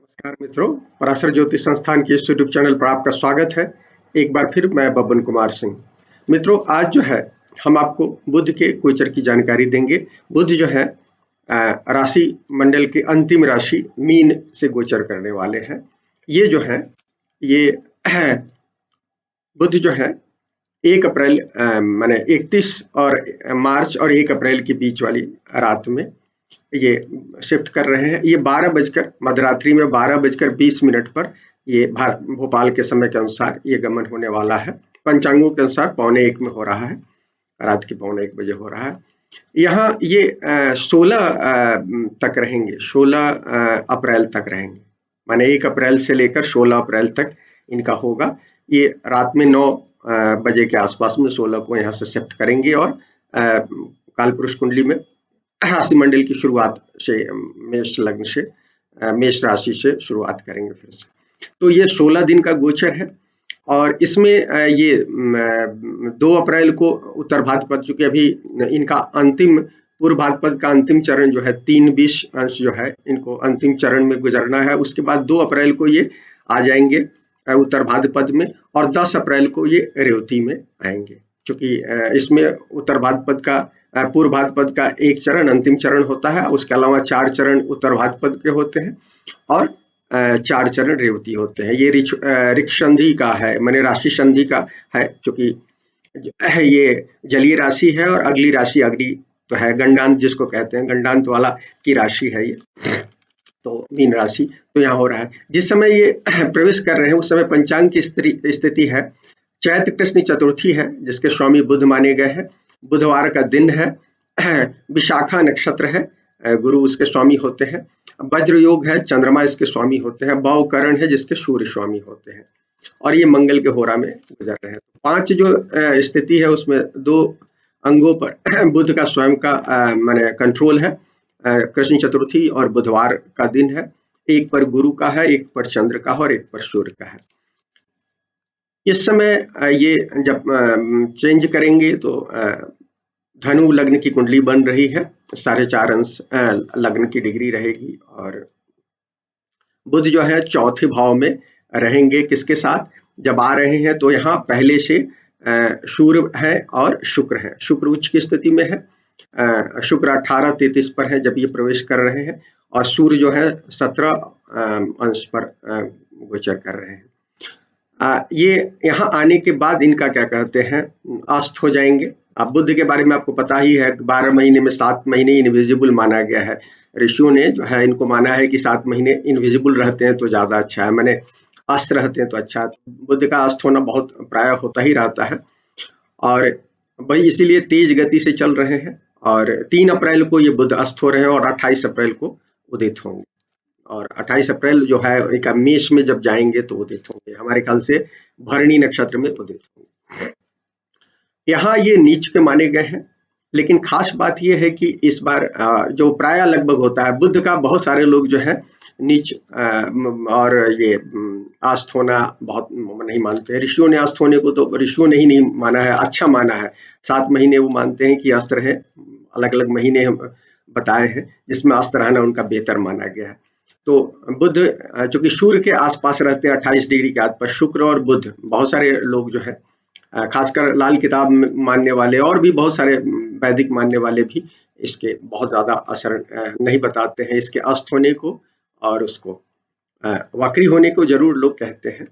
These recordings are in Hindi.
नमस्कार मित्रों, पराशर ज्योतिष संस्थान के इस यूट्यूब चैनल पर आपका स्वागत है। एक बार फिर मैं बबन कुमार सिंह। मित्रों, आज जो है हम आपको बुध के गोचर की जानकारी देंगे। बुध जो है राशि मंडल की अंतिम राशि मीन से गोचर करने वाले हैं। ये जो है ये बुध जो है 1 अप्रैल माने 31 और मार्च और 1 अप्रैल के बीच वाली रात में ये शिफ्ट कर रहे हैं। ये 12 बजकर मध्यरात्रि में 12:20 पर ये भोपाल के समय के अनुसार ये गमन होने वाला है। पंचांगों के अनुसार 12:45 में हो रहा है, रात के 12:45 बजे हो रहा है। यहाँ ये 16 तक रहेंगे, 16 अप्रैल तक रहेंगे, माने 1 अप्रैल से लेकर 16 अप्रैल तक इनका होगा। ये रात में 9 बजे के आसपास में 16 को यहाँ से शिफ्ट करेंगे और कालपुरुष कुंडली में राशि मंडल की शुरुआत से मेष लग्न से मेष राशि से शुरुआत करेंगे फिर से। तो ये 16 दिन का गोचर है और इसमें ये 2 अप्रैल को उत्तर भाद्रपद, चूंकि अभी इनका अंतिम पूर्व भाद्रपद का अंतिम चरण जो है 3-20 अंश जो है इनको अंतिम चरण में गुजरना है। उसके बाद 2 अप्रैल को ये आ जाएंगे उत्तर भाद्रपद में और 10 अप्रैल को ये रेवती में आएंगे। चूंकि इसमें उत्तर भाद्रपद का पूर्व भाद्रपद का एक चरण अंतिम चरण होता है, उसके अलावा 4 चरण उत्तर भाद्रपद के होते हैं और 4 चरण रेवती होते हैं। ये ऋक् संधि का है, माने राशि संधि का है, क्योंकि ये जलीय राशि है और अगली राशि अग्नि तो है, गंडांत जिसको कहते हैं, गंडांत वाला की राशि है ये। तो मीन राशि तो यहाँ हो रहा है। जिस समय ये प्रवेश कर रहे हैं उस समय पंचांग की स्थिति है चैत्र कृष्ण चतुर्थी है, जिसके स्वामी बुध माने गए हैं। बुधवार का दिन है, विशाखा नक्षत्र है, गुरु उसके स्वामी होते हैं। वज्र योग है, चंद्रमा इसके स्वामी होते हैं। भवकरण है जिसके सूर्य स्वामी होते हैं और ये मंगल के होरा में गुजर रहे हैं। 5 जो स्थिति है उसमें 2 अंगों पर बुध का स्वयं का माने कंट्रोल है। कृष्ण चतुर्थी और बुधवार का दिन है। एक पर गुरु का है, एक पर चंद्र का और एक पर सूर्य का है। इस समय ये जब चेंज करेंगे तो धनु लग्न की कुंडली बन रही है, 4.5 अंश लग्न की डिग्री रहेगी और बुध जो है चौथे भाव में रहेंगे। किसके साथ जब आ रहे हैं तो यहाँ पहले से सूर्य है और शुक्र है। शुक्र उच्च की स्थिति में है, शुक्र 18:33 पर है जब ये प्रवेश कर रहे हैं और सूर्य जो है 17 अंश पर गोचर कर रहे हैं। ये यहाँ आने के बाद इनका क्या कहते हैं अस्त हो जाएंगे। अब बुध के बारे में आपको पता ही है, 12 महीने में 7 महीने इनविजिबल माना गया है। ऋषियों ने जो है इनको माना है कि 7 महीने इनविजिबल रहते हैं तो ज्यादा अच्छा है, माने अस्त रहते हैं तो अच्छा। बुध का अस्त होना बहुत प्राय होता ही रहता है और वही इसीलिए तेज गति से चल रहे हैं। और 3 अप्रैल को ये बुध अस्त हो रहे हैं और 28 अप्रैल को उदित होंगे और 28 अप्रैल जो है एक मेष में जब जाएंगे तो उदित होंगे, हमारे ख्याल से भरणी नक्षत्र में उदित होंगे। यहाँ ये नीच के माने गए हैं, लेकिन खास बात ये है कि इस बार जो प्राय लगभग होता है, बुध का बहुत सारे लोग जो है नीच और ये आस्त होना बहुत नहीं मानते हैं। ऋषियों ने आस्त होने को तो ऋषियों ने ही नहीं माना है, अच्छा माना है। 7 महीने वो मानते हैं कि अस्त रहे, अलग अलग महीने बताए हैं जिसमें अस्त रहना उनका बेहतर माना गया है। तो बुध चूंकि सूर्य के आसपास रहते हैं 28 डिग्री के आसपास, शुक्र और बुध, बहुत सारे लोग जो है खासकर लाल किताब मानने वाले और भी बहुत सारे वैदिक मानने वाले भी इसके बहुत ज्यादा असर नहीं बताते हैं, इसके अस्त होने को और उसको वक्री होने को जरूर लोग कहते हैं।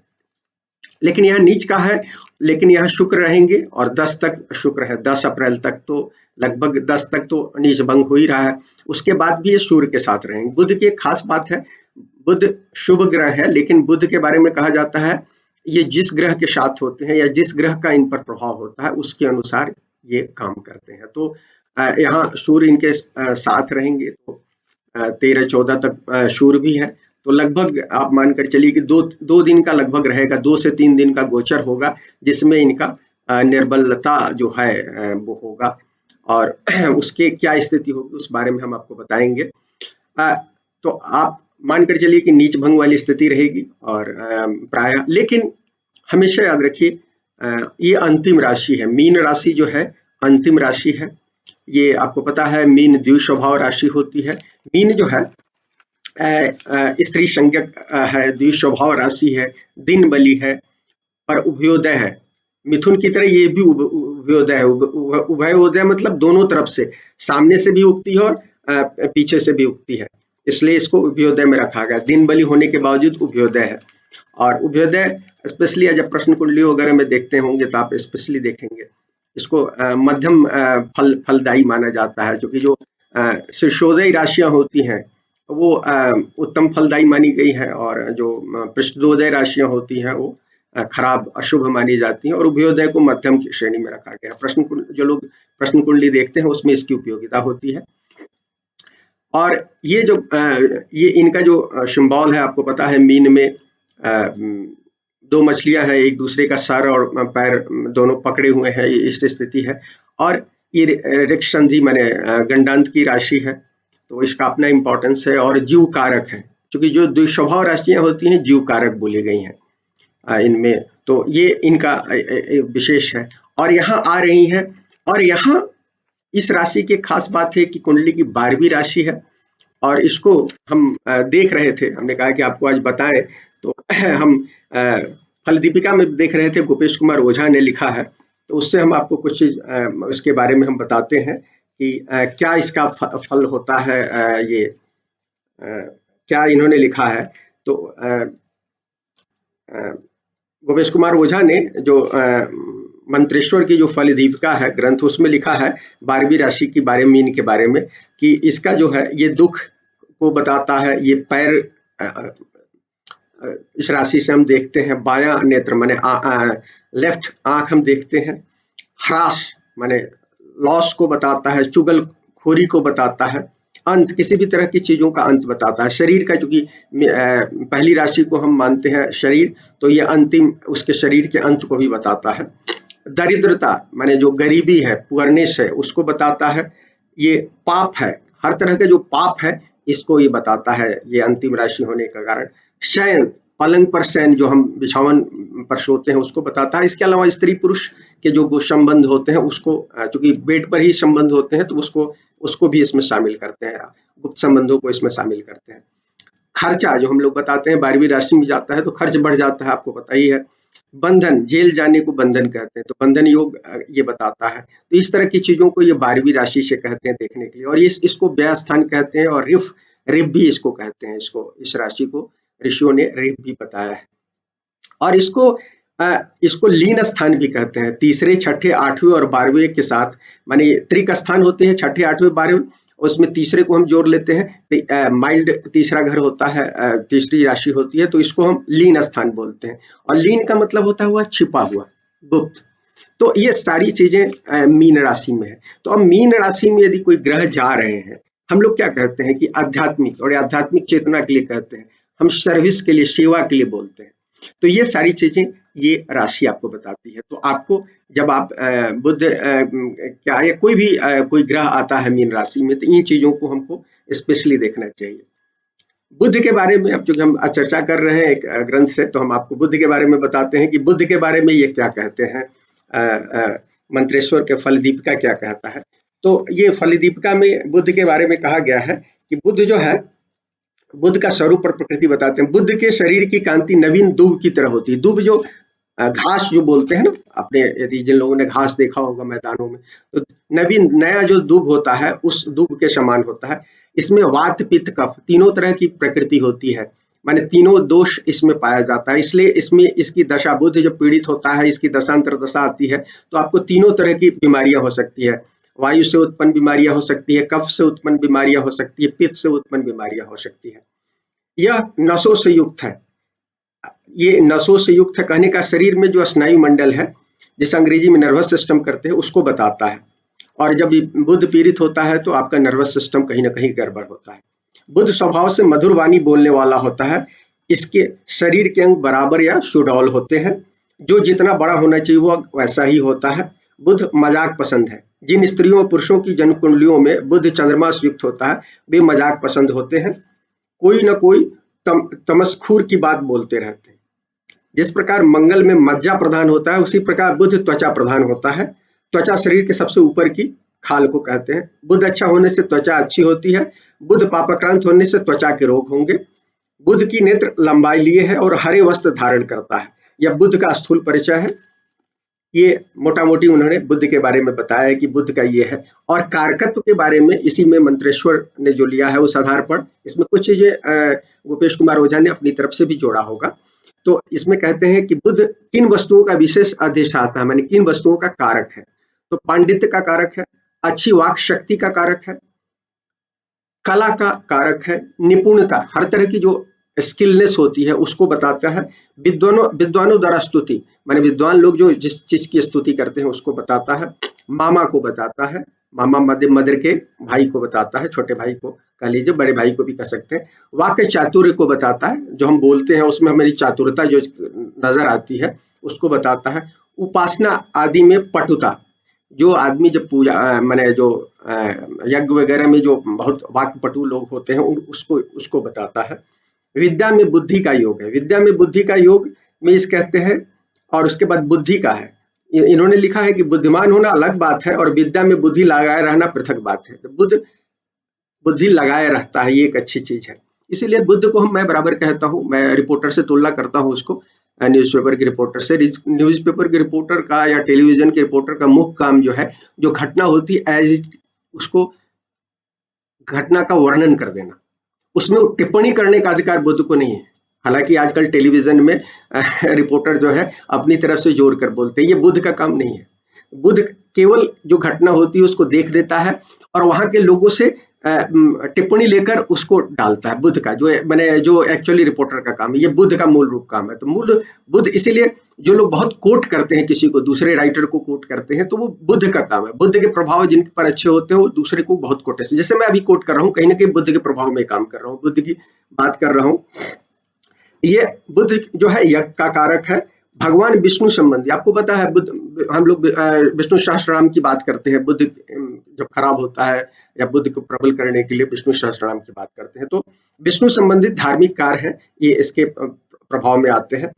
लेकिन यहाँ नीच का है, लेकिन यहाँ शुक्र रहेंगे और 10 तक शुक्र है, 10 अप्रैल तक तो लगभग 10 तक तो नीच भंग हो ही रहा है। उसके बाद भी ये सूर्य के साथ रहेंगे। बुध की एक खास बात है, बुध शुभ ग्रह है, लेकिन बुध के बारे में कहा जाता है ये जिस ग्रह के साथ होते हैं या जिस ग्रह का इन पर प्रभाव होता है उसके अनुसार ये काम करते हैं। तो यहाँ सूर्य इनके साथ रहेंगे तो 13-14 तक सूर्य भी है, तो लगभग आप मानकर चलिए कि 2 दिन का लगभग रहेगा, 2 से 3 दिन का गोचर होगा जिसमें इनका निर्बलता जो है वो होगा और उसके क्या स्थिति होगी उस बारे में हम आपको बताएंगे। तो आप मानकर चलिए कि नीच भंग वाली स्थिति रहेगी और प्राय, लेकिन हमेशा याद रखिए ये अंतिम राशि है। मीन राशि जो है अंतिम राशि है। ये आपको पता है मीन द्विस्वभाव राशि होती है। मीन जो है स्त्री संज्ञक है, द्विस्वभाव राशि है, दिन बली है और उभयोदय है। मिथुन की तरह ये भी उभयोदय है। उभयोदय मतलब दोनों तरफ से, सामने से भी उगती है और पीछे से भी उगती है, इसलिए इसको उभयोदय में रखा गया। दिन बली होने के बावजूद उभयोदय है। और उभयोदय स्पेशली जब प्रश्न कुंडली वगैरह में देखते होंगे तो आप स्पेशली देखेंगे इसको मध्यम फलदायी माना जाता है, क्योंकि जो शीर्षोदय राशियां होती हैं वो उत्तम फलदायी मानी गई है, और जो पृष्ठोदय राशियां होती हैं वो खराब अशुभ मानी जाती हैं, और उभयोदय को मध्यम की श्रेणी में रखा गया। जो लोग प्रश्न कुंडली देखते हैं उसमें इसकी उपयोगिता होती है। और ये जो ये इनका जो सिंबल है, आपको पता है मीन में दो मछलियां हैं, एक दूसरे का सर और पैर दोनों पकड़े हुए हैं, इस स्थिति है। और ये ऋक् संधि माने गंडांत की राशि है, तो इसका अपना इम्पोर्टेंस है। और जीव कारक है, क्योंकि जो द्विस्वभाव राशियां होती हैं जीव कारक बोली गई हैं इनमें, तो ये इनका विशेष है। और यहाँ आ रही है, और यहाँ इस राशि की खास बात है कि कुंडली की 12वीं राशि है, और इसको हम देख रहे थे, हमने कहा कि आपको आज बताएं, तो हम फल दीपिका में देख रहे थे, गोपेश कुमार ओझा ने लिखा है, तो उससे हम आपको कुछ चीज इसके बारे में हम बताते हैं कि क्या इसका फल होता है। ये क्या इन्होंने लिखा है, तो गोपेश कुमार ओझा ने जो मंत्रेश्वर की जो फल दीपिका है ग्रंथ, उसमें लिखा है 12वीं राशि के बारे में, मीन के बारे में, कि इसका जो है ये दुख को बताता है। ये पैर इस राशि से हम देखते हैं, बायां नेत्र माने लेफ्ट आंख हम देखते हैं, ह्रास माने लॉस को बताता है, चुगलखोरी को बताता है, अंत किसी भी तरह की चीजों का अंत बताता है। शरीर का, क्योंकि पहली राशि को हम मानते हैं शरीर, तो ये अंतिम उसके शरीर के अंत को भी बताता है। दरिद्रता माने जो गरीबी है, पुअरनेस है, उसको बताता है। ये पाप है, हर तरह के जो पाप है इसको ये बताता है, ये अंतिम राशि होने का कारण। शयन, पलंग पर शयन, जो हम बिछावन पर सोते हैं, उसको बताता है। इसके अलावा स्त्री पुरुष के जो संबंध होते हैं उसको, चूंकि बेड पर ही संबंध होते हैं, तो उसको भी इसमें शामिल करते हैं, गुप्त संबंधों को इसमें शामिल करते हैं। खर्चा जो हम लोग बताते हैं 12वीं राशि में जाता है तो खर्च बढ़ जाता है, आपको पता ही है। बंधन, जेल जाने को बंधन कहते हैं, तो बंधन योग ये बताता है। तो इस तरह की चीजों को ये 12वीं राशि से कहते हैं देखने के लिए। और इसको व्यय स्थान कहते हैं, और रिफ भी इसको कहते हैं। इस राशि को ऋषियों ने रिफ भी बताया है। और इसको लीन स्थान भी कहते हैं। तीसरे, छठे, 8वें और 12वें के साथ, माने त्रिक स्थान होते हैं, छठे, 8वें, 12वें, उसमें तीसरे को हम जोड़ लेते हैं, माइल्ड तीसरा घर होता है, तीसरी राशि होती है, तो इसको हम लीन स्थान बोलते हैं। और लीन का मतलब होता हुआ छिपा हुआ, गुप्त। तो ये सारी चीजें मीन राशि में है। तो अब मीन राशि में यदि कोई ग्रह जा रहे हैं, हम लोग क्या कहते हैं कि आध्यात्मिक, और आध्यात्मिक चेतना के लिए कहते हैं, हम सर्विस के लिए, सेवा के लिए बोलते हैं। तो ये सारी चीजें ये राशि आपको बताती है। तो आपको जब आप बुध क्या या कोई भी कोई ग्रह आता है मीन राशि में, तो इन चीजों को हमको स्पेशली देखना चाहिए। बुध के बारे में अब जो हम चर्चा कर रहे हैं एक ग्रंथ से, तो हम आपको बुध के बारे में बताते हैं कि बुध के बारे में ये क्या कहते हैं। मंत्रेश्वर के फल दीपिका क्या कहता है। तो ये फल दीपिका में बुध के बारे में कहा गया है कि बुध जो है, बुध का स्वरूप और प्रकृति बताते हैं। बुध के शरीर की कांति नवीन दूब की तरह होती है। दूब जो घास जो बोलते हैं ना, अपने यदि जिन लोगों ने घास देखा होगा मैदानों में, तो नवीन नया जो दूब होता है उस दूब के समान होता है। इसमें वात, पित्त, कफ तीनों तरह की प्रकृति होती है, माने तीनों दोष इसमें पाया जाता है। इसलिए इसमें इसकी दशा, बुध जब पीड़ित होता है, इसकी दशांतर दशा आती है, तो आपको तीनों तरह की बीमारियां हो सकती है। वायु से उत्पन्न बीमारियां हो सकती है, कफ से उत्पन्न बीमारियां हो सकती है, पित्त से उत्पन्न बीमारियां हो सकती है। यह नसों से युक्त है। ये नसों से युक्त है कहने का, शरीर में जो स्नायु मंडल है, जिसे अंग्रेजी में नर्वस सिस्टम करते हैं, उसको बताता है। और जब बुध पीड़ित होता है तो आपका नर्वस सिस्टम कहीं ना कहीं गड़बड़ होता है। बुध स्वभाव से मधुर वाणी बोलने वाला होता है। इसके शरीर के अंग बराबर या सुडौल होते हैं, जो जितना बड़ा होना चाहिए वो वैसा ही होता है। बुध मजाक पसंद है। जिन स्त्रियों और पुरुषों की जन्म कुंडलियों में बुध चंद्रमा से युक्त होता है, वे मजाक पसंद होते हैं, कोई ना कोई तमस्खुर की बात बोलते रहते हैं। जिस प्रकार मंगल में मज्जा प्रधान होता है, उसी प्रकार बुध त्वचा प्रधान होता है। त्वचा शरीर के सबसे ऊपर की खाल को कहते हैं। बुध अच्छा होने से त्वचा अच्छी होती है। बुध पापाक्रांत होने से त्वचा के रोग होंगे। बुध की नेत्र लंबाई लिए है और हरे वस्त्र धारण करता है। यह बुध का स्थूल परिचय है। ये मोटा मोटी उन्होंने बुध के बारे में बताया कि बुध का ये है। और कारकत्व के बारे में इसी में मंत्रेश्वर ने जो लिया है उस आधार पर इसमें कुछ चीजें गोपेश कुमार ओझा ने अपनी तरफ से भी जोड़ा होगा। तो इसमें कहते हैं कि बुध किन वस्तुओं का विशेष अधिष्ठाता है, माने किन वस्तुओं का कारक है। तो पांडित्य का कारक है, अच्छी वाक शक्ति का कारक है, कला का कारक है, निपुणता हर तरह की जो स्किलनेस होती है उसको बताता है। विद्वानों द्वारा स्तुति माने विद्वान लोग जो जिस चीज की स्तुति करते हैं उसको बताता है। मामा को बताता है, मामा मदर के भाई को बताता है, छोटे भाई को कह लीजिए, बड़े भाई को भी कह सकते हैं। वाक्य चातुर्य को बताता है, जो हम बोलते हैं उसमें हमारी चातुरता जो नजर आती है उसको बताता है। उपासना आदि में पटुता, जो आदमी जब पूजा माने जो यज्ञ वगैरह में जो बहुत वाक्पटु लोग होते हैं उसको उसको बताता है। विद्या में बुद्धि का योग है, विद्या में बुद्धि का योग में इस कहते हैं। और उसके बाद बुद्धि का है, इन्होंने लिखा है कि बुद्धिमान होना अलग बात है और विद्या में बुद्धि लगाए रहना पृथक बात है। तो बुद्धि लगाए रहता है, ये एक अच्छी चीज है। इसीलिए बुद्ध को मैं बराबर कहता हूँ, मैं रिपोर्टर से तुलना करता हूँ उसको, न्यूज़पेपर के रिपोर्टर से। न्यूज़पेपर के रिपोर्टर का या टेलीविजन के रिपोर्टर का मुख्य काम जो है, जो घटना होती है एज उसको घटना का वर्णन कर देना, उसमें टिप्पणी करने का अधिकार बुद्ध को नहीं है। हालांकि आजकल टेलीविजन में रिपोर्टर जो है अपनी तरफ से जोर कर बोलते हैं, ये बुद्ध का काम नहीं है। बुद्ध केवल जो घटना होती है उसको देख देता है और वहां के लोगों से टिप्पणी लेकर उसको डालता है। बुद्ध का जो मैंने जो एक्चुअली रिपोर्टर का काम है, ये बुद्ध का मूल रूप काम है। तो मूल बुद्ध, इसीलिए जो लोग बहुत कोट करते हैं किसी को, दूसरे राइटर को कोट करते हैं, तो वो बुद्ध का काम है। बुद्ध के प्रभाव जिनके पर अच्छे होते हैं वो दूसरे को बहुत कोटेशन, जैसे मैं अभी कोट कर रहा हूँ, कहीं ना कहीं बुद्ध के प्रभाव में काम कर रहा हूँ, बुद्ध की बात कर रहा हूँ। ये बुद्ध जो है यज्ञ का कारक है। भगवान विष्णु संबंधी आपको पता है, बुद्ध हम लोग विष्णु सहस्त्रनाम की बात करते हैं। बुद्ध जब खराब होता है या बुद्ध को प्रबल करने के लिए विष्णु सहस्त्रनाम की बात करते हैं, तो विष्णु संबंधित धार्मिक कार्य है, ये इसके प्रभाव में आते हैं।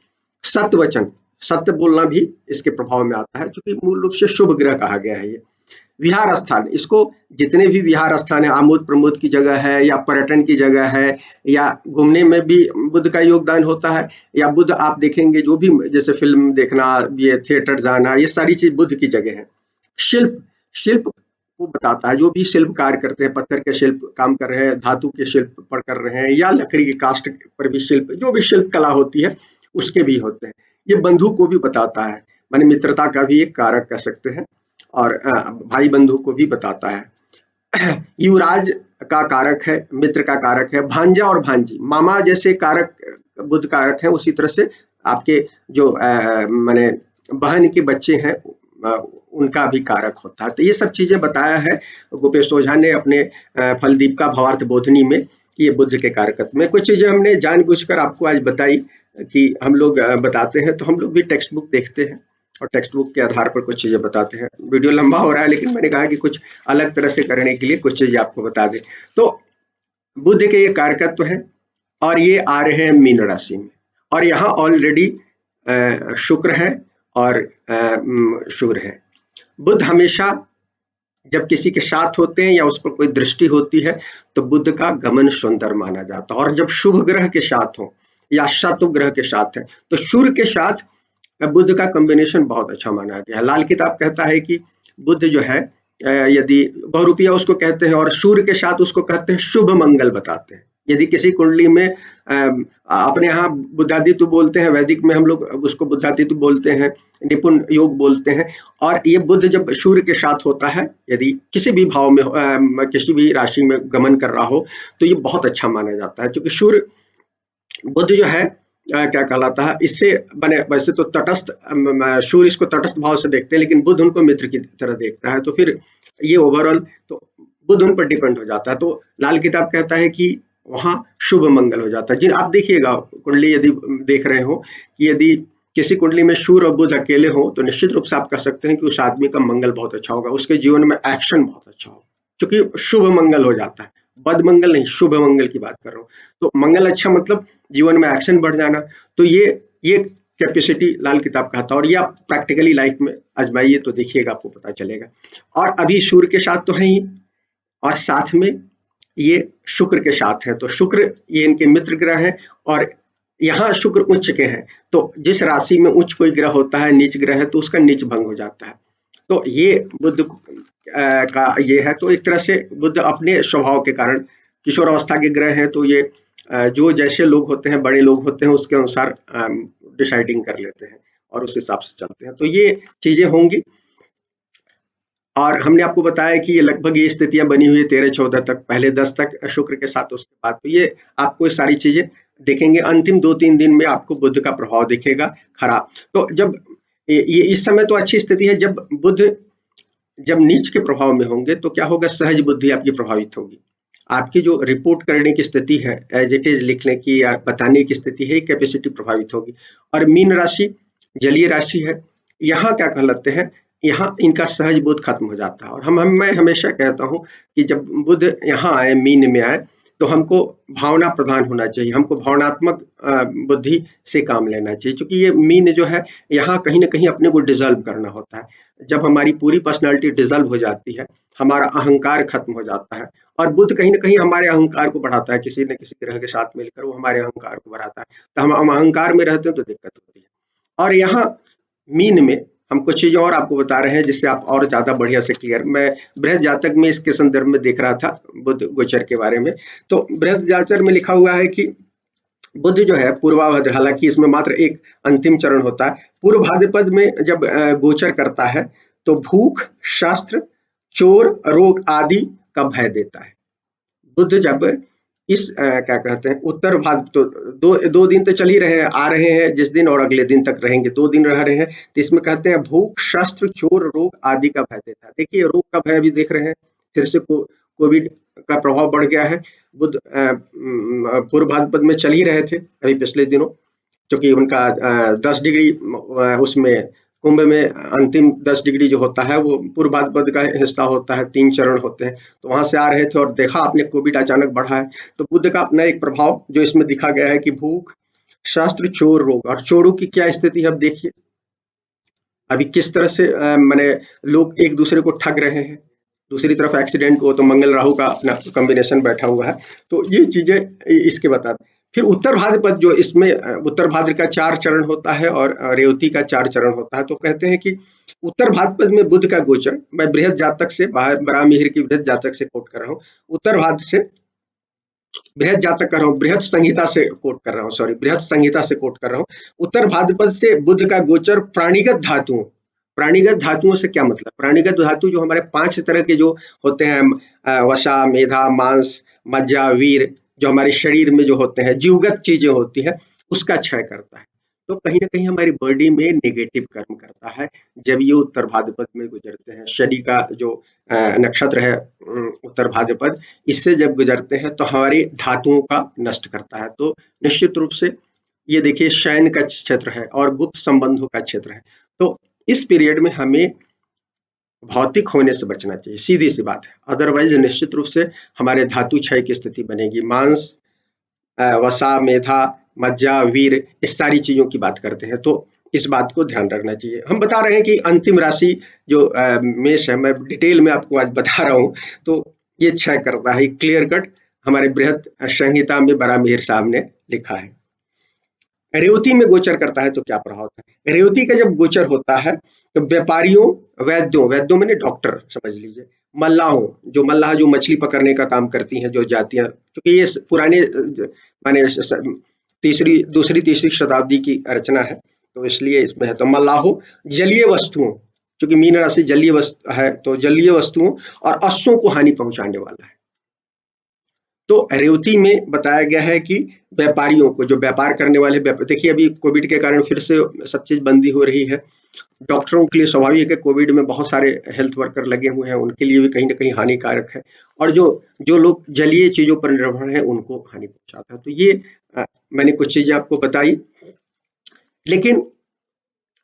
सत्य वचन, सत्य बोलना भी इसके प्रभाव में आता है, क्योंकि मूल रूप से शुभ ग्रह कहा गया है। ये विहार स्थान, इसको जितने भी विहार स्थान है, आमोद प्रमोद की जगह है या पर्यटन की जगह है या घूमने में भी बुद्ध का योगदान होता है। या बुद्ध आप देखेंगे जो भी, जैसे फिल्म देखना, ये थिएटर जाना, ये सारी चीज बुद्ध की जगह है। शिल्प, शिल्प को बताता है, जो भी शिल्पकार करते हैं, पत्थर के शिल्प काम कर रहे हैं, धातु के शिल्प पर कर रहे हैं या लकड़ी के कास्ट पर भी शिल्प, जो भी शिल्प कला होती है उसके भी होते हैं। ये बंधु को भी बताता है, माने मित्रता का भी एक कारक कह सकते हैं, और भाई बंधु को भी बताता है। युवराज का कारक है, मित्र का कारक है। भांजा और भांजी, मामा जैसे कारक बुद्ध कारक है, उसी तरह से आपके जो माने बहन के बच्चे हैं उनका भी कारक होता है। तो ये सब चीजें बताया है गोपेश ओझा ने अपने फलदीप का भावार्थ बोधनी में, कि ये बुद्ध के कारकत्व में कुछ चीजें हमने जानबूझकर आपको आज बताई कि हम लोग बताते हैं। तो हम लोग भी टेक्स्ट बुक देखते हैं और टेक्स्ट बुक के आधार पर कुछ चीजें बताते हैं। वीडियो लंबा हो रहा है, लेकिन मैंने कहा कि कुछ अलग तरह से करने के लिए कुछ चीजें आपको बता दें। तो बुद्ध के ये कारकत्व है और ये आ रहे हैं मीन राशि में, और यहाँ ऑलरेडी शुक्र है और सूर्य है। बुद्ध हमेशा जब किसी के साथ होते हैं या उस पर कोई दृष्टि होती है तो बुद्ध का गमन सुंदर माना जाता है। और जब शुभ ग्रह के साथ हो या शत्रु ग्रह के साथ है तो सूर्य के साथ बुद्ध का कॉम्बिनेशन बहुत अच्छा माना गया है। लाल किताब कहता है कि बुद्ध जो है यदि बहुरूपिया उसको कहते हैं और सूर्य के साथ उसको कहते हैं शुभ मंगल बताते हैं। यदि किसी कुंडली में अपने यहाँ बुद्धादित्य बोलते हैं, वैदिक में हम लोग उसको बुद्धादित्य बोलते हैं, निपुण योग बोलते हैं। और ये बुद्ध जब सूर्य के साथ होता है, यदि किसी भी भाव में किसी भी राशि में गमन कर रहा हो, तो ये बहुत अच्छा माना जाता है। क्योंकि सूर्य बुद्ध जो है क्या कहलाता है, इससे बने, वैसे तो तटस्थ सूर्य इसको तटस्थ भाव से देखते हैं, लेकिन बुद्ध उनको मित्र की तरह देखता है। तो फिर ये ओवरऑल तो बुद्ध उन पर डिपेंड हो जाता है। तो लाल किताब कहता है कि वहाँ शुभ मंगल हो जाता है। जिन आप देखिएगा कुंडली यदि देख रहे हो कि यदि किसी कुंडली में सूर्य और बुध अकेले हो तो निश्चित रूप से आप कह सकते हैं कि उस आदमी का मंगल बहुत अच्छा होगा, उसके जीवन में एक्शन बहुत अच्छा होगा, क्योंकि शुभ मंगल हो जाता है। बद मंगल नहीं, शुभ मंगल की बात कर रहा हूँ। तो मंगल अच्छा मतलब जीवन में एक्शन बढ़ जाना। तो ये कैपेसिटी लाल किताब का था, और ये आप प्रैक्टिकली लाइफ में आजमाइए तो देखिएगा, आपको पता चलेगा। और अभी सूर्य के साथ तो है ही, और साथ में ये शुक्र के साथ है, तो शुक्र ये इनके मित्र ग्रह है, और यहाँ शुक्र उच्च के हैं, तो जिस राशि में उच्च कोई ग्रह होता है, नीच ग्रह है, तो उसका नीच भंग हो जाता है। तो ये बुध का ये है, तो एक तरह से बुध अपने स्वभाव के कारण किशोर अवस्था के ग्रह हैं, तो ये जो जैसे लोग होते हैं, बड़े लोग होते हैं, उसके अनुसार डिसाइडिंग कर लेते हैं और उस हिसाब से चलते हैं, तो ये चीजें होंगी। और हमने आपको बताया कि ये लगभग ये स्थितियां बनी हुई है 13-14 तक, पहले 10 तक शुक्र के साथ, उसके बाद तो ये आपको ये सारी चीजें देखेंगे। अंतिम 2-3 दिन में आपको बुध का प्रभाव दिखेगा खराब। तो जब ये इस समय तो अच्छी स्थिति है, जब बुध जब नीच के प्रभाव में होंगे तो क्या होगा, सहज बुद्धि आपकी प्रभावित होगी। आपकी जो रिपोर्ट करने की स्थिति है, एज इट इज लिखने की या बताने की स्थिति है, कैपेसिटी प्रभावित होगी। और मीन राशि जलीय राशि है, यहाँ क्या कहलाते हैं, यहाँ इनका सहज बोध खत्म हो जाता है। और मैं हमेशा कहता हूँ कि जब बुध यहाँ आए, मीन में आए, तो हमको भावना प्रधान होना चाहिए, हमको भावनात्मक बुद्धि से काम लेना चाहिए, क्योंकि ये मीन जो है, यहाँ कहीं ना कहीं अपने को डिजल्व करना होता है। जब हमारी पूरी पर्सनालिटी डिजल्व हो जाती है, हमारा अहंकार खत्म हो जाता है, और बुध कहीं ना कहीं हमारे अहंकार को बढ़ाता है, किसी न किसी ग्रह के साथ मिलकर वो हमारे अहंकार को बढ़ाता है, तो हम अहंकार में रहते हैं तो दिक्कत होती है। और यहाँ मीन में हम कुछ चीजें और आपको बता रहे हैं, जिससे आप और ज्यादा बढ़िया से क्लियर, मैं बृहद जातक में इसके संदर्भ में देख रहा था बुध गोचर के बारे में। तो बृहद जातक में लिखा हुआ है कि बुध जो है पूर्वाभाद्र, हालांकि इसमें मात्र एक अंतिम चरण होता है, पूर्व भाद्रपद में जब गोचर करता है तो भूख, शस्त्र, चोर, रोग आदि का भय देता है। बुध जब इस क्या कहते हैं उत्तर भाग, तो दो दिन तो चल ही रहे हैं, आ रहे हैं जिस दिन और अगले दिन तक रहेंगे, 2 दिन रह रहे हैं, तो इसमें कहते हैं भूख, शस्त्र, चोर, रोग आदि का भय देता है। देखिए रोग का भय अभी देख रहे हैं, फिर से कोविड का प्रभाव बढ़ गया है। बुध पूर्व भाद्रपद में चल ही रहे थे अभी पिछले दिनों, क्योंकि उनका 10 डिग्री उसमें कुंभ में अंतिम 10 डिग्री जो होता है वो पूर्व भाद्रपद का हिस्सा होता है, 3 चरण होते हैं, तो वहां से आ रहे थे और देखा आपने कोविड अचानक बढ़ा है। तो बुध का अपना एक प्रभाव जो इसमें दिखा गया है कि भूख, शस्त्र, चोर, रोग। और चोरों की क्या स्थिति है अब देखिए, अभी किस तरह से माने लोग एक दूसरे को ठग रहे हैं, दूसरी तरफ एक्सीडेंट हो तो मंगल राहु का अपना कॉम्बिनेशन बैठा हुआ है, तो ये चीजें इसके बता। फिर उत्तर भाद्रपद जो इसमें उत्तर भाद्र का 4 चरण होता है और रेवती का 4 चरण होता है, तो कहते हैं कि उत्तर भाद्रपद में बुध का गोचर, मैं बृहद जातक से, बरामिहिर की बृहद जातक से कोट कर रहा हूँ, उत्तर भाद्र से बृहद जातक कर रहा हूँ, बृहद संहिता से कोट कर रहा हूँ, सॉरी बृहद संहिता से कोट कर रहा हूँ। उत्तर भाद्रपद से बुध का गोचर प्राणीगत धातुओं, प्राणीगत धातुओं से क्या मतलब, प्राणीगत धातु जो हमारे 5 तरह के जो होते हैं, वसा, मेधा, मांस, मज्जा, वीर, जो हमारे शरीर में जो होते हैं, जीवगत चीजें होती है, उसका क्षय करता है। तो कहीं ना कहीं हमारी बॉडी में नेगेटिव कर्म करता है जब ये उत्तर भाद्रपद में गुजरते हैं। शनि का जो नक्षत्र है उत्तर भाद्रपद, इससे जब गुजरते हैं तो हमारी धातुओं का नष्ट करता है। तो निश्चित रूप से ये देखिए शयन का क्षेत्र है और गुप्त संबंधों का क्षेत्र है, तो इस पीरियड में हमें भौतिक होने से बचना चाहिए, सीधी सी बात है। अदरवाइज निश्चित रूप से हमारे धातु क्षय की स्थिति बनेगी। मांस, वसा, मेधा, मज्जा, वीर, इस सारी चीजों की बात करते हैं, तो इस बात को ध्यान रखना चाहिए। हम बता रहे हैं कि अंतिम राशि जो मेष है, मैं डिटेल में आपको आज बता रहा हूँ, तो ये क्षय करता है, क्लियर कट हमारे बृहद संहिता में बरामिहिर साहब ने लिखा है। रेवती में गोचर करता है तो क्या प्रभाव होता है, रेवती का जब गोचर होता है तो व्यापारियों, वैद्यों, वैद्यों मैंने डॉक्टर समझ लीजिए, मल्लाहों, जो मल्लाह जो मछली पकड़ने का काम करती हैं जो जातियां, क्योंकि ये पुराने माने दूसरी तीसरी शताब्दी की रचना है, तो इसलिए इसमें है। तो मल्लाहों, जलीय वस्तुओं, क्योंकि मीन राशि जलीय वस्तु है, तो जलीय वस्तुओं और अश्वों को हानि पहुंचाने वाला है। तो रेवती में बताया गया है कि व्यापारियों को, जो व्यापार करने वाले, देखिए अभी कोविड के कारण फिर से सब चीज बंदी हो रही है, डॉक्टरों के लिए स्वाभाविक है, कोविड में बहुत सारे हेल्थ वर्कर लगे हुए हैं, उनके लिए भी कहीं ना कहीं हानिकारक है, और जो जो लोग जलीय चीजों पर निर्भर हैं उनको हानि पहुंचाता है। तो ये मैंने कुछ चीजें आपको बताई, लेकिन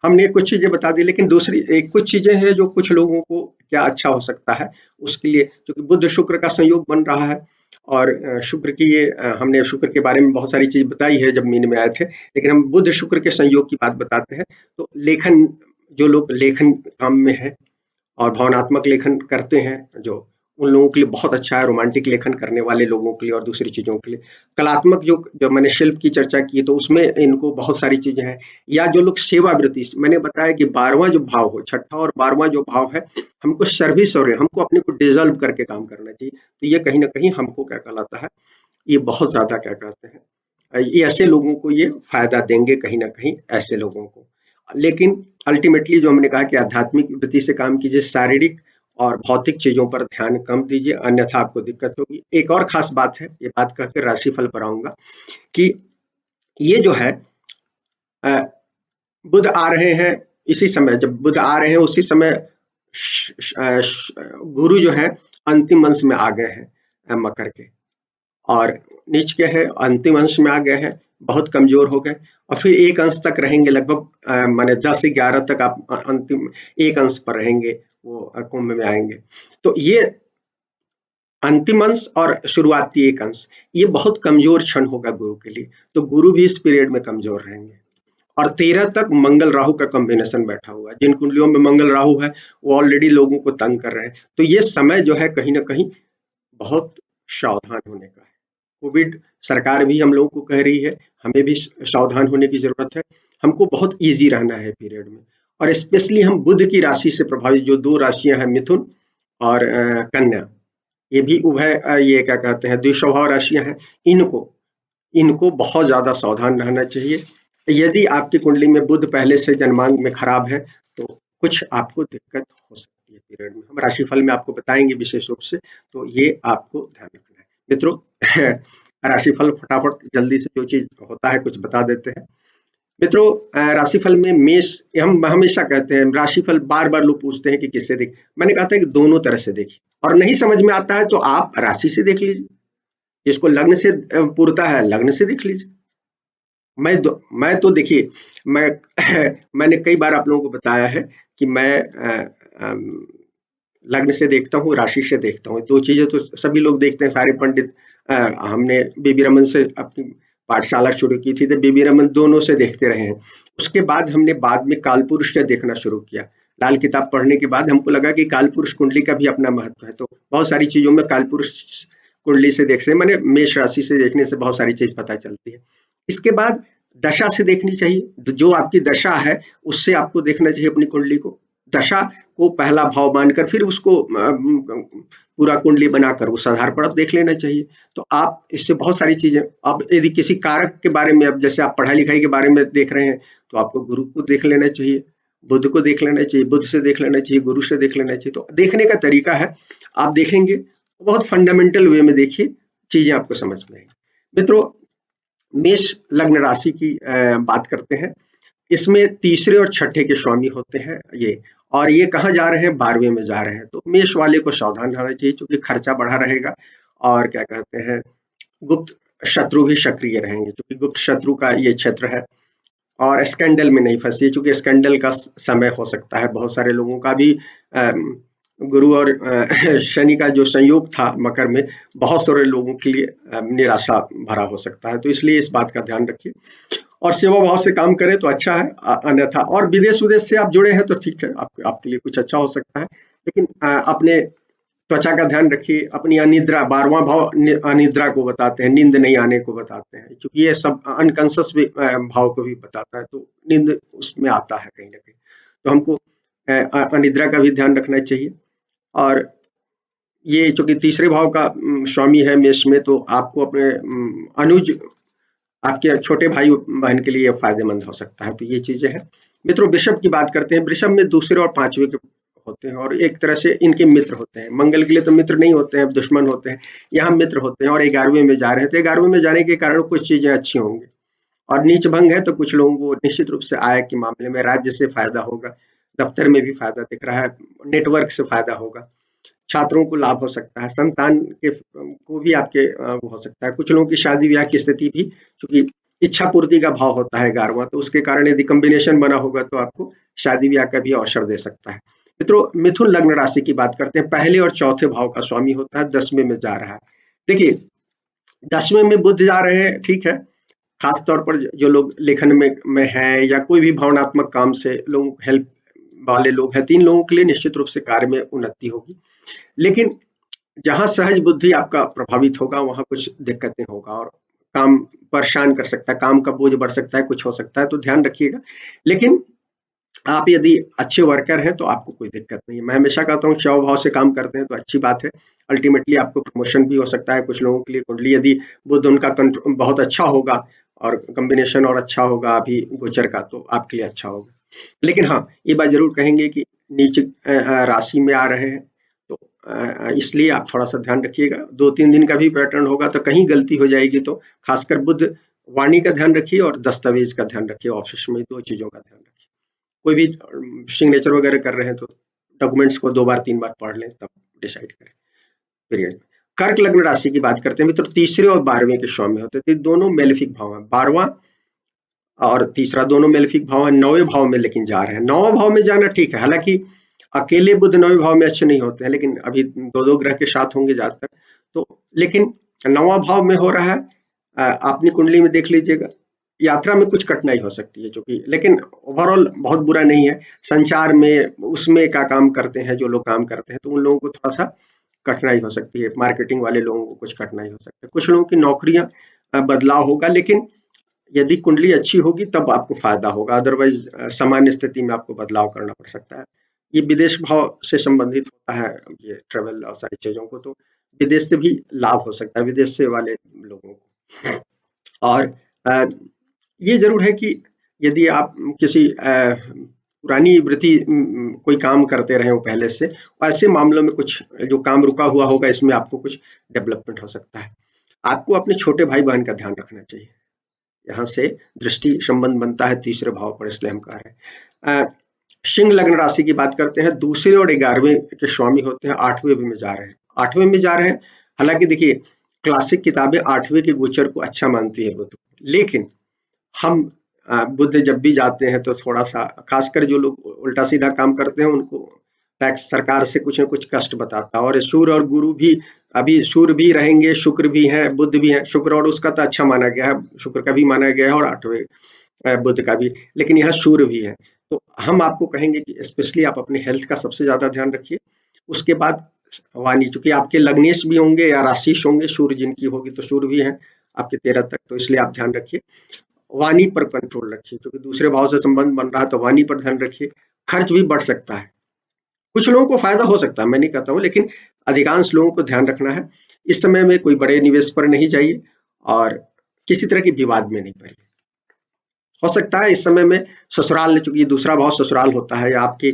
हमने कुछ चीजें बता दी, लेकिन दूसरी कुछ चीजें हैं जो कुछ लोगों को क्या अच्छा हो सकता है उसके लिए, क्योंकि बुध शुक्र का संयोग बन रहा है और शुक्र की ये हमने शुक्र के बारे में बहुत सारी चीज बताई है जब मीन में आए थे, लेकिन हम बुध शुक्र के संयोग की बात बताते हैं। तो लेखन, जो लोग लेखन काम में है और भावनात्मक लेखन करते हैं, जो उन लोगों के लिए बहुत अच्छा है, रोमांटिक लेखन करने वाले लोगों के लिए और दूसरी चीज़ों के लिए। कलात्मक जो जो मैंने शिल्प की चर्चा की तो उसमें इनको बहुत सारी चीज़ें हैं, या जो लोग सेवावृत्ति, मैंने बताया कि 12वां जो भाव हो, छठा और 12वां जो भाव है, हमको सर्विस और हमको अपने को डिज़ॉल्व करके काम करना चाहिए। तो ये कहीं न कहीं हमको क्या कहलाता है, ये बहुत ज़्यादा क्या कहते हैं, ये ऐसे लोगों को ये फ़ायदा देंगे कहीं न कहीं, ऐसे लोगों को। लेकिन अल्टीमेटली जो हमने कहा कि आध्यात्मिक वृत्ति से काम कीजिए, शारीरिक और भौतिक चीज़ों पर ध्यान कम दीजिए, अन्यथा आपको दिक्कत होगी। एक और ख़ास बात है, ये बात कह के राशिफल पर आऊँगा कि ये जो है अ, बुध आ रहे हैं, इसी समय जब बुध आ रहे हैं उसी समय गुरु जो है अंतिम अंश में आ गए हैं मकर के, और नीच के है अंतिम अंश में आ गए हैं, बहुत कमजोर हो गए, और फिर एक अंश तक रहेंगे लगभग, माने 10 से 11 तक आप अंतिम एक अंश पर रहेंगे, वो कुंभ में आएंगे। तो ये अंतिम अंश और शुरुआती एक अंश, ये बहुत कमजोर क्षण होगा गुरु के लिए, तो गुरु भी इस पीरियड में कमजोर रहेंगे। और 13 तक मंगल राहु का कॉम्बिनेशन बैठा हुआ है, जिन कुंडलियों में मंगल राहु है वो ऑलरेडी लोगों को तंग कर रहे हैं, तो ये समय जो है कहीं ना कहीं बहुत सावधान होने का है। कोविड सरकार भी हम लोगों को कह रही है, हमें भी सावधान होने की जरूरत है, हमको बहुत इजी रहना है पीरियड में। और स्पेशली हम बुध की राशि से प्रभावित जो दो राशियां हैं, मिथुन और कन्या, ये भी उभय ये क्या कहते हैं द्विस्वभाव राशियां हैं, इनको इनको बहुत ज्यादा सावधान रहना चाहिए। यदि आपकी कुंडली में बुध पहले से जन्मांक में खराब है तो कुछ आपको दिक्कत हो सकती है पीरियड में, हम राशिफल में आपको बताएंगे विशेष रूप से, तो ये आपको ध्यान रखना है मित्रों। राशिफल फटाफट जल्दी से जो चीज होता है कुछ बता देते हैं मित्रों। राशिफल में मेष, हम हमेशा कहते हैं राशिफल, बार बार लोग पूछते हैं कि किससे देख, मैंने कहा था कि दोनों तरह से देखिए, और नहीं समझ में आता है तो आप राशि से देख लीजिए, जिसको लग्न से पूरता है लग्न से देख लीजिए। मैं तो देखिए, मैं मैंने कई बार आप लोगों को बताया है कि मैं लग्न से देखता हूँ, राशि से देखता हूँ, दो चीजें तो सभी लोग देखते हैं, सारे पंडित। हमने बीबी रमन से अपनी पाठशाला शुरू की थी तो बीबी रमन दोनों से देखते रहे हैं। उसके बाद हमने बाद में कालपुरुष से देखना शुरू किया, लाल किताब पढ़ने के बाद हमको लगा कि कालपुरुष कुंडली का भी अपना महत्व है, तो बहुत सारी चीजों में कालपुरुष कुंडली से देखते हैं, मैंने मेष राशि से देखने से बहुत सारी चीज पता चलती है। इसके बाद दशा से देखनी चाहिए, जो आपकी दशा है उससे आपको देखना चाहिए अपनी कुंडली को, दशा को पहला भाव मानकर फिर उसको पूरा कुंडली बनाकर उस आधार पर आप देख लेना चाहिए। तो आप इससे बहुत सारी चीजें, अब यदि किसी कारक के बारे में, अब जैसे आप पढ़ाई लिखाई के बारे में देख रहे हैं तो आपको गुरु को देख लेना चाहिए, बुध को देख लेना चाहिए, बुध से देख लेना चाहिए, गुरु से देख लेना चाहिए। तो देखने का तरीका है, आप देखेंगे बहुत फंडामेंटल वे में देखिए, चीजें आपको समझ में आएंगी। मित्रों, मेष लग्न राशि की बात करते हैं, इसमें तीसरे और छठे के स्वामी होते हैं ये, और ये कहाँ जा रहे हैं, 12वें में जा रहे हैं, तो मेष वाले को सावधान रहना चाहिए क्योंकि खर्चा बढ़ा रहेगा, और क्या कहते हैं गुप्त शत्रु भी सक्रिय रहेंगे, क्योंकि गुप्त शत्रु का ये क्षेत्र है। और स्कैंडल में नहीं फंसिए, क्योंकि स्कैंडल का समय हो सकता है, बहुत सारे लोगों का भी गुरु और शनि का जो संयोग था मकर में, बहुत सारे लोगों के लिए निराशा भरा हो सकता है, तो इसलिए इस बात का ध्यान रखिए और सेवा भाव से काम करें तो अच्छा है, अन्यथा और विदेश उदेश से आप जुड़े हैं तो ठीक है, आपके लिए कुछ अच्छा हो सकता है, लेकिन अपने त्वचा का ध्यान रखिए, अपनी अनिद्रा, 12वां भाव अनिद्रा को बताते हैं, नींद नहीं आने को बताते हैं, क्योंकि ये सब अनकॉन्शियस भाव को भी बताता है, तो नींद उसमें आता है कहीं ना कहीं, तो हमको अनिद्रा का भी ध्यान रखना चाहिए। और ये चूंकि तीसरे भाव का स्वामी है मेष में, तो आपको अपने अनुज, आपके छोटे भाई बहन के लिए फायदेमंद हो सकता है, तो ये चीजें हैं। मित्रों, वृषभ की बात करते हैं, वृषभ में दूसरे और पांचवे के होते हैं, और एक तरह से इनके मित्र होते हैं, मंगल के लिए तो मित्र नहीं होते हैं, दुश्मन होते हैं, यहाँ मित्र होते हैं, और 11वें में जा रहे हैं, तो 11वें में जाने के कारण कुछ चीजें अच्छी होंगी, और नीच भंग है तो कुछ लोगों को निश्चित रूप से आय के मामले में राज्य से फायदा होगा, दफ्तर में भी फायदा दिख रहा है, नेटवर्क से फायदा होगा, छात्रों को लाभ हो सकता है, संतान के को भी आपके वो हो सकता है, कुछ लोगों की शादी ब्याह की स्थिति भी, क्योंकि इच्छा पूर्ति का भाव होता है 11वां, तो उसके कारण यदि कॉम्बिनेशन बना होगा तो आपको शादी ब्याह का भी अवसर दे सकता है। मित्रों, मिथुन लग्न राशि की बात करते हैं, पहले और चौथे भाव का स्वामी होता है, 10वें में जा रहा है। देखिए, 10वें में बुध जा रहे हैं, ठीक है। खास तौर पर जो लोग लेखन में है या कोई भी भावनात्मक काम से लोग हेल्प वाले लोग हैं, 3 लोगों के लिए निश्चित रूप से कार्य में उन्नति होगी। लेकिन जहाँ सहज बुद्धि आपका प्रभावित होगा वहाँ कुछ दिक्कतें होगा और काम परेशान कर सकता है, काम का बोझ बढ़ सकता है, कुछ हो सकता है, तो ध्यान रखिएगा। लेकिन आप यदि अच्छे वर्कर हैं तो आपको कोई दिक्कत नहीं है। मैं हमेशा कहता हूँ स्वभाव भाव से काम करते हैं तो अच्छी बात है। अल्टीमेटली आपको प्रमोशन भी हो सकता है। कुछ लोगों के लिए कुंडली यदि बुध उनका बहुत अच्छा होगा और कॉम्बिनेशन और अच्छा होगा अभी गोचर का, तो आपके लिए अच्छा होगा। लेकिन हाँ, ये बात ज़रूर कहेंगे कि नीच राशि में आ रहे हैं, तो इसलिए आप थोड़ा-सा ध्यान रखिएगा। 2-3 दिन का भी पैटर्न होगा तो कहीं गलती हो जाएगी तो खासकर बुध वाणी का ध्यान रखिए और दस्तावेज़ का ध्यान रखिए ऑफ़िस में, 2 चीज़ों का ध्यान रखिए। कोई भी सिग्नेचर वगैरह कर रहे हैं तो डॉक्यूमेंट्स को 2 बार 3 बार पढ़ लें तब डिसाइड करें पीरियड में। कर्क लग्न राशि की बात करते हैं मित्रों, तीसरे और 12वें के स्वामी होते हैं, तो दोनों मेलेफिक भाव हैं। 12वां और तीसरा दोनों मेलेफिक भाव है, 9वें भाव में लेकिन जा रहे हैं। 9वें भाव में जाना ठीक है, हालांकि अकेले बुध 9वें भाव में अच्छे नहीं होते हैं, लेकिन अभी 2-2 ग्रह के साथ होंगे ज्यादातर, तो लेकिन 9वां भाव में हो रहा है। अपनी कुंडली में देख लीजिएगा, यात्रा में कुछ कठिनाई हो सकती है, जो कि लेकिन ओवरऑल बहुत बुरा नहीं है। संचार में उसमें क्या काम करते हैं, जो लोग काम करते हैं तो उन लोगों को थोड़ा सा कठिनाई हो सकती है, मार्केटिंग वाले लोगों को कुछ कठिनाई हो सकती है, कुछ लोगों की नौकरियां बदलाव होगा, लेकिन यदि कुंडली अच्छी होगी तब आपको फायदा होगा, अदरवाइज सामान्य स्थिति में आपको बदलाव करना पड़ सकता है। ये विदेश भाव से संबंधित होता है, ये ट्रेवल और सारी चीजों को, तो विदेश से भी लाभ हो सकता है विदेश से वाले लोगों को। और अ, ये जरूर है कि यदि आप किसी पुरानी वृत्ति कोई काम करते रहे हो पहले से, ऐसे मामलों में कुछ जो काम रुका हुआ होगा इसमें आपको कुछ डेवलपमेंट हो सकता है। आपको अपने छोटे भाई बहन का ध्यान रखना चाहिए, यहाँ से दृष्टि संबंध बनता है तीसरे भाव पर, इसलिए हम कह रहे हैं। सिंह लग्न राशि की बात करते हैं, दूसरे और 11वें के स्वामी होते हैं, 8वें में जा रहे हैं। 8वें में जा रहे हैं, हालांकि देखिए क्लासिक किताबें 8वें के गोचर को अच्छा मानती है बुध, लेकिन हम बुध जब भी जाते हैं तो थोड़ा सा खासकर जो लोग उल्टा सीधा काम करते हैं उनको टैक्स सरकार से कुछ न कुछ कष्ट बताता है। और सूर्य और गुरु भी, अभी सूर्य भी रहेंगे, शुक्र भी है, बुध भी है। शुक्र और उसका तो अच्छा माना गया है, शुक्र का भी माना गया है और 8वें बुध का भी, लेकिन यहाँ सूर्य भी है। तो हम आपको कहेंगे कि स्पेशली आप अपने हेल्थ का सबसे ज्यादा ध्यान रखिए। उसके बाद वाणी, चूंकि आपके लग्नेश भी होंगे या राशिश होंगे, सूर्य जिनकी होगी तो सूर्य भी है आपके 13 तक, तो इसलिए आप ध्यान रखिए। वाणी पर कंट्रोल रखिए, क्योंकि दूसरे भाव से संबंध बन रहा है तो वाणी पर ध्यान रखिए। खर्च भी बढ़ सकता है, कुछ लोगों को फायदा हो सकता है, मैं नहीं कहता हूँ, लेकिन अधिकांश लोगों को ध्यान रखना है। इस समय में कोई बड़े निवेश पर नहीं जाइए और किसी तरह के विवाद में नहीं पड़िए। हो सकता है इस समय में ससुराल, चूंकि दूसरा भाव ससुराल होता है या आपके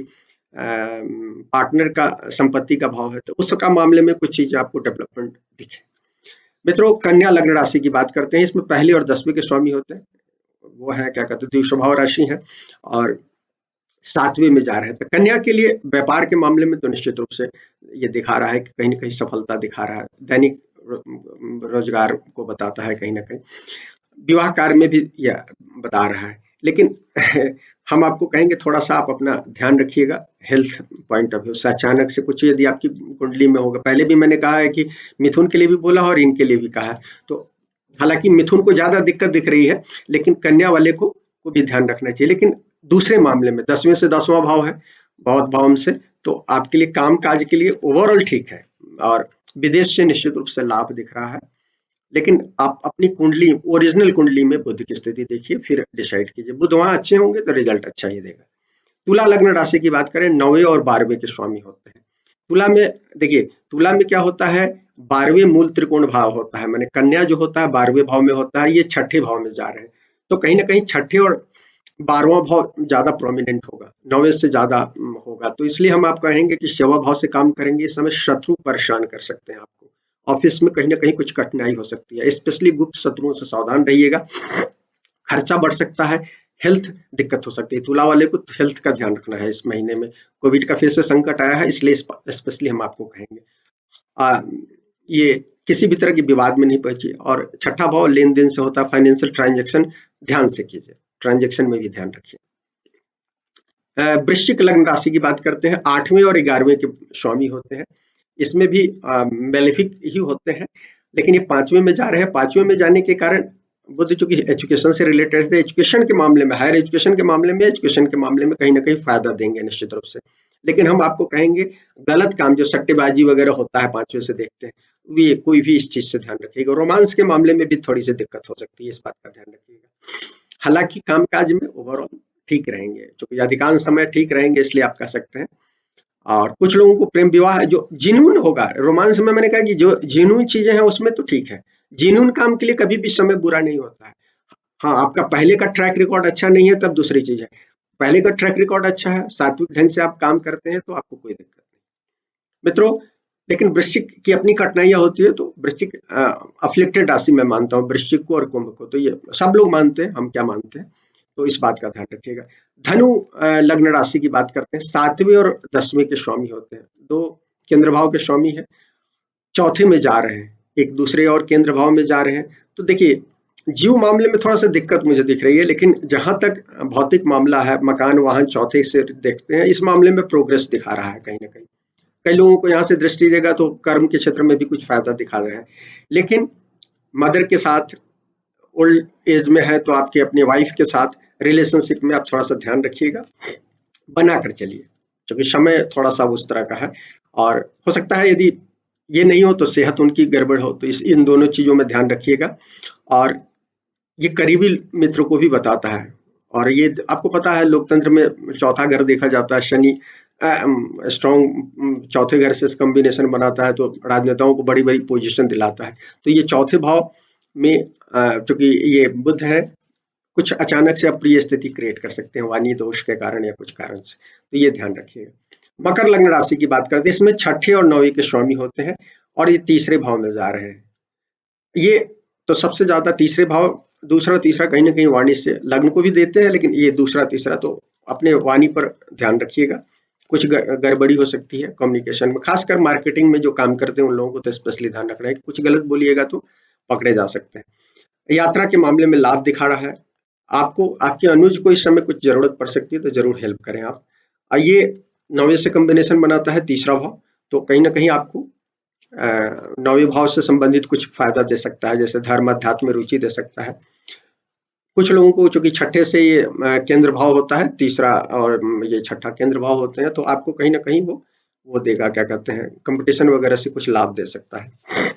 पार्टनर का संपत्ति का भाव है, तो उसका मामले में कुछ चीज आपको डेवलपमेंट दिखे। मित्रों, कन्या लग्न राशि की बात करते हैं, इसमें पहले और 10वें के स्वामी होते हैं, वो है क्या कहते हैं द्विस्वभाव राशि है और 7वें में जा रहे हैं। तो कन्या के लिए व्यापार के मामले में तो निश्चित रूप से ये दिखा रहा है कि कहीं न कहीं सफलता दिखा रहा है। दैनिक रोजगार को बताता है कहीं न कहीं। विवाह कार्य में भी यह बता रहा है। लेकिन हम आपको कहेंगे थोड़ा-सा आप अपना ध्यान रखिएगा हेल्थ पॉइंट ऑफ व्यू से। अचानक से कुछ यदि आपकी कुंडली में होगा, पहले भी मैंने कहा है कि मिथुन के लिए भी बोला और इनके लिए भी कहा है। तो हालाँकि मिथुन को ज़्यादा दिक्कत दिख रही है, लेकिन कन्या वाले को भी ध्यान रखना चाहिए। लेकिन दूसरे मामले में 10वें से 10वां भाव है, बहुत भाव से, तो आपके लिए काम-काज के लिए ओवरऑल ठीक है और विदेश से निश्चित रूप से लाभ दिख रहा है। लेकिन आप अपनी कुंडली, ओरिजिनल कुंडली में बुध की स्थिति देखिए, फिर डिसाइड कीजिए। बुध वहाँ अच्छे होंगे तो रिजल्ट अच्छा ही देगा। तुला लग्न राशि की बात करें, 9वें और 12वें के स्वामी होते हैं। तुला में देखिए, तुला में क्या होता है, 12वें मूल त्रिकोण भाव होता है, माने कन्या जो होता है 12वें भाव में होता है, ये छठे भाव में जा रहे हैं। तो कहीं ना कहीं छठे और 12वां भाव ज्यादा प्रोमिनेंट होगा, 9वें से ज्यादा होगा। तो इसलिए हम आप कहेंगे कि सेवा भाव से काम करेंगे, इस समय शत्रु परेशान कर सकते हैं आपको। ऑफिस में कहीं ना कहीं कुछ कठिनाई हो सकती है, स्पेशली गुप्त शत्रुओं से सावधान रहिएगा। खर्चा बढ़ सकता है, हेल्थ दिक्कत हो सकती है। तुला वाले को हेल्थ का ध्यान रखना है इस महीने में। कोविड का फिर से संकट आया है, इसलिए स्पेशली हम आपको कहेंगे ये किसी भी तरह के विवाद में नहीं पहुंचे। और छठा भाव लेन देन से होता है, फाइनेंशियल ट्रांजेक्शन ध्यान से कीजिए, ट्रांजेक्शन में भी ध्यान रखिए। वृश्चिक लग्न राशि की बात करते हैं, 8वें और 11वें के स्वामी होते हैं। इसमें भी मेलेफिक ही होते हैं, लेकिन ये 5वें में जा रहे हैं। 5वें में जाने के कारण बुध चूंकि एजुकेशन से रिलेटेड थे, एजुकेशन के मामले में, हायर एजुकेशन के मामले में, एजुकेशन के मामले में कहीं ना कहीं फायदा देंगे निश्चित रूप से। लेकिन हम आपको कहेंगे गलत काम जो सट्टेबाजी वगैरह होता है 5वें से देखते हैं, वे कोई भी इस चीज से ध्यान रखिएगा। रोमांस के मामले में भी थोड़ी सी दिक्कत हो सकती है, इस बात का ध्यान रखिएगा। हालांकि कामकाज में ओवरऑल ठीक रहेंगे, क्योंकि अधिकांश समय ठीक रहेंगे, इसलिए आप कह सकते हैं। और कुछ लोगों को प्रेम विवाह जो जिनून होगा, रोमांस में मैंने कहा कि जो जिनून चीजें हैं उसमें तो ठीक है, जिनून काम के लिए कभी भी समय बुरा नहीं होता है। हाँ, आपका पहले का ट्रैक रिकॉर्ड अच्छा नहीं है तब दूसरी चीज है, पहले का ट्रैक रिकॉर्ड अच्छा है, सात्विक ढंग से आप काम करते हैं तो आपको कोई दिक्कत नहीं मित्रों। लेकिन वृश्चिक की अपनी कठिनाइयां होती है, तो वृश्चिक अफ्लिक्टेड राशि मैं मानता हूँ वृश्चिक को और कुंभ को, तो ये सब लोग मानते हैं, हम क्या मानते हैं, तो इस बात का ध्यान रखिएगा। धनु लग्न राशि की बात करते हैं, 7वें और 10वें के स्वामी होते हैं, दो केंद्र भाव के स्वामी है, चौथे में जा रहे हैं, एक दूसरे और केंद्र भाव में जा रहे हैं। तो देखिए जीव मामले में थोड़ा सा दिक्कत मुझे दिख रही है, लेकिन जहां तक भौतिक मामला है, मकान वाहन चौथे से देखते हैं, इस मामले में प्रोग्रेस दिखा रहा है कहीं ना कहीं। कई लोगों को यहाँ से दृष्टि देगा तो कर्म के क्षेत्र में भी कुछ फायदा दिखा रहे हैं, लेकिन मदर के साथ ओल्ड एज में है तो आपके अपने वाइफ के साथ रिलेशनशिप में आप थोड़ा सा ध्यान रखिएगा, बना कर चलिए, क्योंकि समय थोड़ा सा उस तरह का है। और हो सकता है यदि ये नहीं हो तो सेहत उनकी गड़बड़ हो, तो इस इन दोनों चीजों में ध्यान रखिएगा। और ये करीबी मित्र को भी बताता है, और ये आपको पता है लोकतंत्र में चौथा घर देखा जाता है, शनि स्ट्रॉन्ग चौथे घर से कॉम्बिनेशन बनाता है तो राजनेताओं को बड़ी बड़ी पोजीशन दिलाता है। तो ये चौथे भाव में चूंकि ये बुध है, कुछ अचानक से अप्रिय स्थिति क्रिएट कर सकते हैं वाणी दोष के कारण या कुछ कारण से, तो ये ध्यान रखिएगा। मकर लग्न राशि की बात करते हैं, इसमें छठे और 9वें के स्वामी होते हैं और ये तीसरे भाव में जा रहे हैं। ये तो सबसे ज्यादा तीसरे भाव, दूसरा तीसरा कहीं ना कहीं वाणी से लग्न को भी देते हैं, लेकिन ये दूसरा तीसरा तो अपने वाणी पर ध्यान रखिएगा, कुछ गड़बड़ी हो सकती है कम्युनिकेशन में, खासकर मार्केटिंग में जो काम करते हैं उन लोगों को तो स्पेशली ध्यान रखना है कि कुछ गलत बोलिएगा तो पकड़े जा सकते हैं। यात्रा के मामले में लाभ दिखा रहा है, आपको आपके अनुज को इस समय कुछ जरूरत पड़ सकती है तो जरूर हेल्प करें आप। ये 9वें से कॉम्बिनेशन बनाता है तीसरा भाव, तो कहीं ना कहीं आपको 9वें भाव से संबंधित कुछ फायदा दे सकता है, जैसे धर्म अध्यात्म में रुचि दे सकता है। कुछ लोगों को चूंकि छठे से ये केंद्र भाव होता है तीसरा, और ये छठा केंद्र भाव होते हैं, तो आपको कहीं ना कहीं वो देगा, क्या कहते हैं, कंपटीशन वगैरह से कुछ लाभ दे सकता है।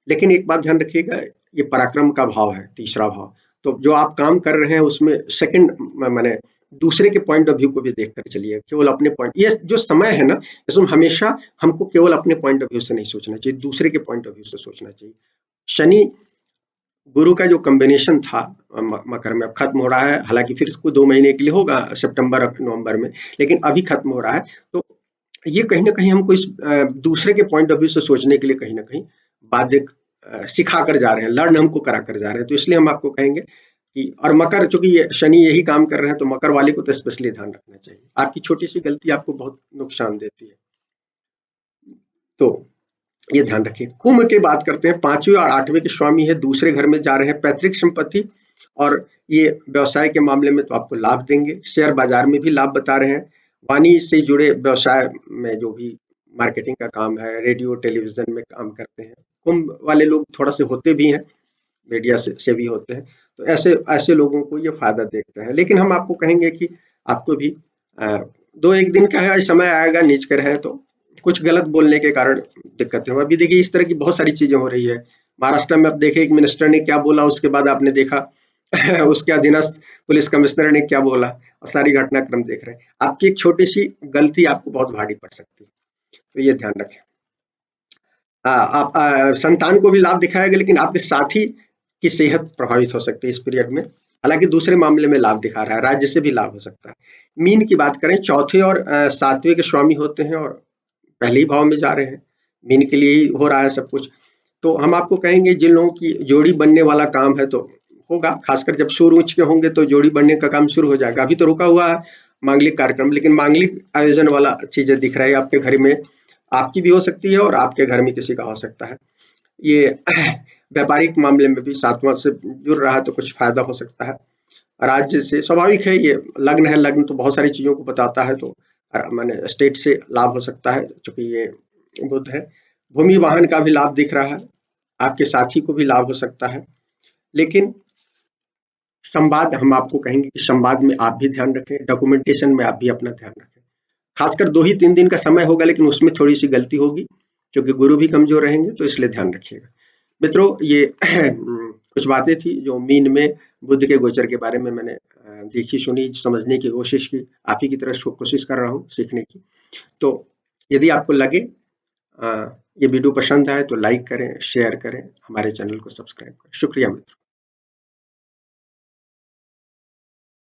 लेकिन एक बात ध्यान रखिएगा, ये पराक्रम का भाव है तीसरा भाव, तो जो आप काम कर रहे हैं उसमें सेकंड माने दूसरे के पॉइंट ऑफ व्यू को भी देख कर चलिए, केवल अपने पॉइंट, ये जो समय है ना, इसमें हमेशा हमको केवल अपने पॉइंट ऑफ व्यू से नहीं सोचना चाहिए, दूसरे के पॉइंट ऑफ व्यू से सोचना चाहिए। शनि गुरु का जो कॉम्बिनेशन था मकर में अब खत्म हो रहा है, हालांकि फिर इसको 2 महीने के लिए होगा सितंबर नवंबर में, लेकिन अभी खत्म हो रहा है, तो ये कहीं ना कहीं हमको इस दूसरे के पॉइंट ऑफ व्यू से सोचने के लिए कहीं ना कहीं बाध्य सिखा कर जा रहे हैं, लर्न हमको करा कर जा रहे हैं, तो इसलिए हम आपको कहेंगे कि, और मकर चूंकि ये शनि यही काम कर रहे हैं तो मकर वाले को तो स्पेशली ध्यान रखना चाहिए, आपकी छोटी सी गलती आपको बहुत नुकसान देती है, तो ये ध्यान रखिए। कुंभ की बात करते हैं, 5वें और 8वें के स्वामी है, दूसरे घर में जा रहे हैं, पैतृक संपत्ति, और ये व्यवसाय के मामले में तो आपको लाभ देंगे, शेयर बाजार में भी लाभ बता रहे हैं, वाणी से जुड़े व्यवसाय में जो भी मार्केटिंग का काम है, रेडियो टेलीविजन में काम करते हैं, कुंभ वाले लोग थोड़ा से होते भी हैं, मीडिया से भी होते हैं, तो ऐसे ऐसे लोगों को ये फायदा देखते हैं। लेकिन हम आपको कहेंगे कि आपको भी 2-1 दिन का है, समय आएगा नीच कर है तो कुछ गलत बोलने के कारण दिक्कतें हो। अभी देखिए इस तरह की बहुत सारी चीजें हो रही है, महाराष्ट्र में आप देखे एक मिनिस्टर ने क्या बोला, उसके बाद आपने देखा उसके अधीनस्थ पुलिस कमिश्नर ने क्या बोला, और सारी घटनाक्रम देख रहे हैं। आपकी एक छोटी सी गलती आपको बहुत भारी पड़ सकती है, तो ये ध्यान रखें। आप संतान को भी लाभ दिखाएगा, लेकिन आपके साथी की सेहत प्रभावित हो सकती है इस पीरियड में, हालांकि दूसरे मामले में लाभ दिखा रहा है, राज्य से भी लाभ हो सकता है। मीन की बात करें, चौथे और 7वें के स्वामी होते हैं और पहले ही भाव में जा रहे हैं, मीन के लिए ही हो रहा है सब कुछ, तो हम आपको कहेंगे जिन लोगों की जोड़ी बनने वाला काम है तो होगा, खासकर जब सूर्य उच्च के होंगे तो जोड़ी बनने का काम शुरू हो जाएगा। अभी तो रुका हुआ है मांगलिक कार्यक्रम, लेकिन मांगलिक आयोजन वाला चीजें दिख रहा है आपके घर में, आपकी भी हो सकती है और आपके घर में किसी का हो सकता है। ये व्यापारिक मामले में भी 7वां से जुड़ रहा है तो कुछ फायदा हो सकता है। राज्य से स्वाभाविक है, ये लग्न है, लग्न तो बहुत सारी चीजों को बताता है, तो माने स्टेट से लाभ हो सकता है, चूंकि ये बुध है। भूमि वाहन का भी लाभ दिख रहा है, आपके साथी को भी लाभ हो सकता है। लेकिन संवाद हम आपको कहेंगे कि संवाद में आप भी ध्यान रखें, डॉक्यूमेंटेशन में आप भी अपना ध्यान रखें। खासकर 2 ही 3 दिन का समय होगा, लेकिन उसमें थोड़ी-सी गलती होगी क्योंकि गुरु भी कमज़ोर रहेंगे, तो इसलिए ध्यान रखिएगा। मित्रों, ये कुछ बातें थी जो मीन में बुध के गोचर के बारे में मैंने देखी, सुनी, समझने की कोशिश की। आप ही की तरह कोशिश कर रहा हूँ सीखने की। तो यदि आपको लगे ये वीडियो पसंद आए तो लाइक करें, शेयर करें, हमारे चैनल को सब्सक्राइब करें। शुक्रिया मित्रों।